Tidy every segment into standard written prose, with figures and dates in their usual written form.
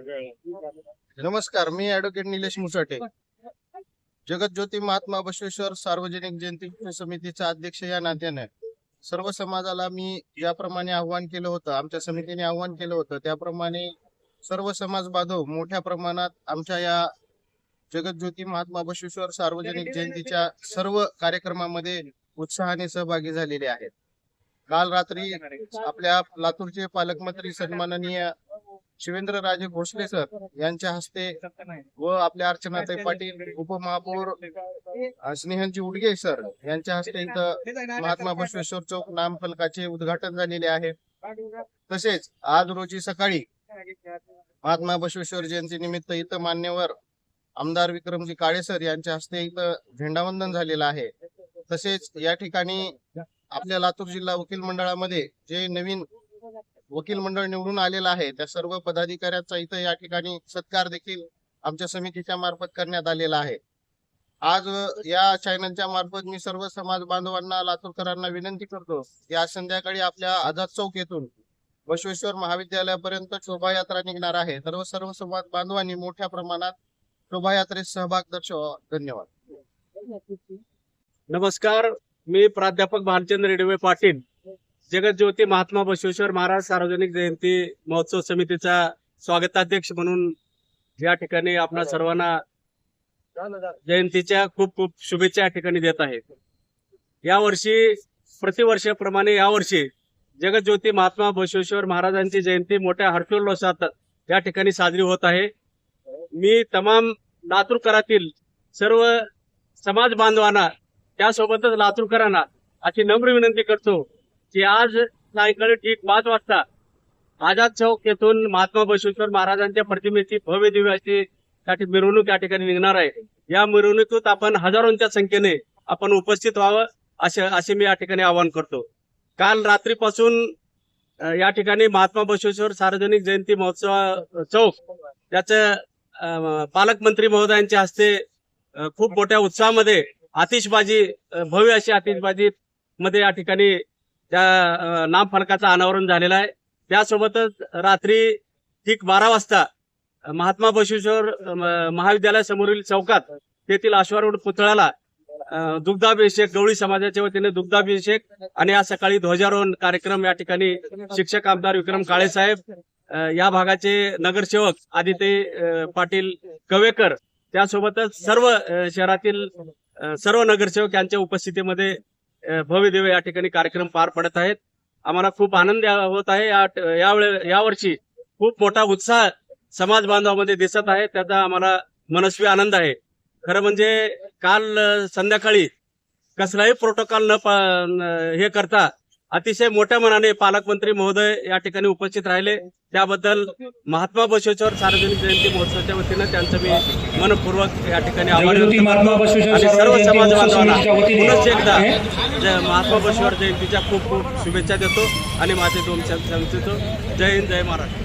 नमस्कार, मी ॲडव्होकेट निलेश मुसाटे, जगतज्योती महात्मा बसवेश्वर सार्वजनिक जयंती समितीचा अध्यक्ष या नात्याने सर्व समाजाला मी ज्याप्रमाणे आव्हान केलं होतं, आमच्या समितीने आव्हान केलं होतं, त्याप्रमाणे सर्व समाज बांधव मोठ्या प्रमाणात आमच्या या जगतज्योती महात्मा बसवेश्वर सार्वजनिक जयंतीच्या सर्व कार्यक्रमामध्ये उत्साहाने सहभागी झालेले आहेत. काल रात्री आपल्या लातूरचे पालकमंत्री सन्माननीय शिवेंद्रराजे भोसले सर यांच्या हस्ते व आपल्या अर्चनाताई पाटील उपमहापौर स्नेहनजी उडगे सर यांच्या हस्ते इथं महात्मा बसवेश्वर चौक नामफलकाचे उद्घाटन झालेले आहे. तसेच आज रोजी सकाळी महात्मा बसवेश्वर जयंती निमित्त इथं मान्यवर आमदार विक्रमजी काळे सर यांच्या हस्ते इथं झेंडावंदन झालेलं आहे. तसेच या ठिकाणी आपल्या लातूर जिल्हा वकील मंडळामध्ये जे नवीन वकील मंडळ निवडून आलेलं आहे त्या सर्व पदाधिकाऱ्यांचा इथं या ठिकाणी सत्कार देखील आमच्या समितीच्या मार्फत करण्यात आलेला आहे. आज या चॅनलच्या मार्फत मी सर्व समाज बांधवांना लातूरकरांना विनंती करतो की आज संध्याकाळी आपल्या आझाद चौक येथून बसवेश्वर महाविद्यालयापर्यंत शोभायात्रा निघणार आहे. सर्व समाज बांधवांनी मोठ्या प्रमाणात शोभायात्रेत सहभाग दर्शवा. धन्यवाद. नमस्कार, मी प्राध्यापक भालचंद्र रेडवे पाटील, जगतज्योती महात्मा बसवेश्वर महाराज सार्वजनिक जयंती महोत्सव समितीचा स्वागताध्यक्ष म्हणून या ठिकाणी आपल्या सर्वांना जयंतीच्या खूप खूप शुभेच्छा या ठिकाणी देत आहे. यावर्षी प्रतिवर्षाप्रमाणे यावर्षी जगतज्योती महात्मा बसवेश्वर महाराजांची जयंती मोठ्या हर्षोल्लासात या ठिकाणी साजरी होत आहे. मी तमाम लातूरकरातील सर्व समाज बांधवांना त्यासोबतच लातूरकरांना अशी नम्र विनंती करतो की आज सायंकाळी ठीक 5 वाजता आझाद चौक येथून महात्मा बसवेश्वर महाराजांच्या प्रतिमेची भव्य दिव्य अशी मिरवणूक या ठिकाणी निघणार आहे. या मिरवणुकीत आपण हजारोंच्या संख्येने आपण उपस्थित व्हावं असे मी या ठिकाणी आवाहन करतो. काल रात्रीपासून या ठिकाणी महात्मा बसवेश्वर सार्वजनिक जयंती महोत्सव चौक त्याचं पालकमंत्री महोदयांच्या हस्ते खूप मोठ्या उत्साहामध्ये आतिषबाजी भव्य अशी आतिषबाजी मध्ये या ठिकाणी त्या नामफलकाचं अनावरण झालेलं आहे. त्यासोबतच रात्री ठीक 12 वाजता महात्मा बसवेश्वर महाविद्यालयासमोरील चौकात तेथील अश्वारूढ पुतळ्याला दुग्धाभिषेक गवळी समाजाच्या वतीने दुग्धाभिषेक आणि आज सकाळी ध्वजारोहण कार्यक्रम या ठिकाणी शिक्षक आमदार विक्रम काळे साहेब, या भागाचे नगरसेवक आदित्य पाटील कवेकर, त्यासोबतच सर्व शहरातील सर्व नगरसेवक यांच्या उपस्थितीमध्ये भव्य दिव्य या ठिकाणी कार्यक्रम पार पडत आहेत. आम्हाला खूप आनंद होत आहे. यावर्षी खूप मोठा उत्साह समाज बांधवांमध्ये दिसत आहे, त्याचा आम्हाला मनस्वी आनंद आहे. खरं म्हणजे काल संध्याकाळी कसलाही प्रोटोकॉल हे करता अतिशय मोठ्या मनाने पालकमंत्री महोदय या ठिकाणी उपस्थित राहिले. त्याबद्दल महात्मा बसवेश्वर सार्वजनिक जयंती महोत्सवाच्या वतीनं त्यांचं मी मनपूर्वक या ठिकाणी आभार मानतो आणि सर्व समाज बांधवांना पुनश्च एकदा महात्मा बसवेश्वर जयंतीच्या खूप खूप शुभेच्छा देतो आणि माझे 2 शब्द सांगतो. जय हिंद, जय महाराष्ट्र.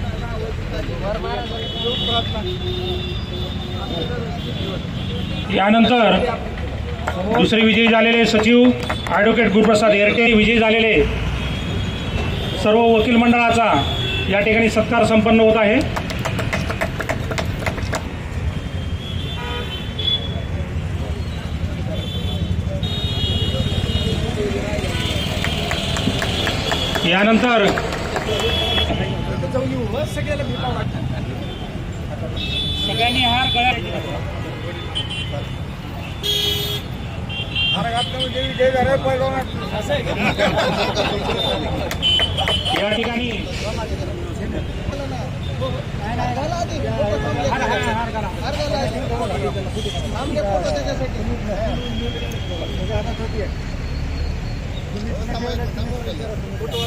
यानंतर दुसरे विजयी झालेले सचिव ॲडव्होकेट गुरुप्रसाद येरटे, विजयी झालेले सर्व वकील मंडळाचा या ठिकाणी सत्कार संपन्न होत आहे. यानंतर सगळ्यांनी हार गळ्यात या ठिकाणी फोटो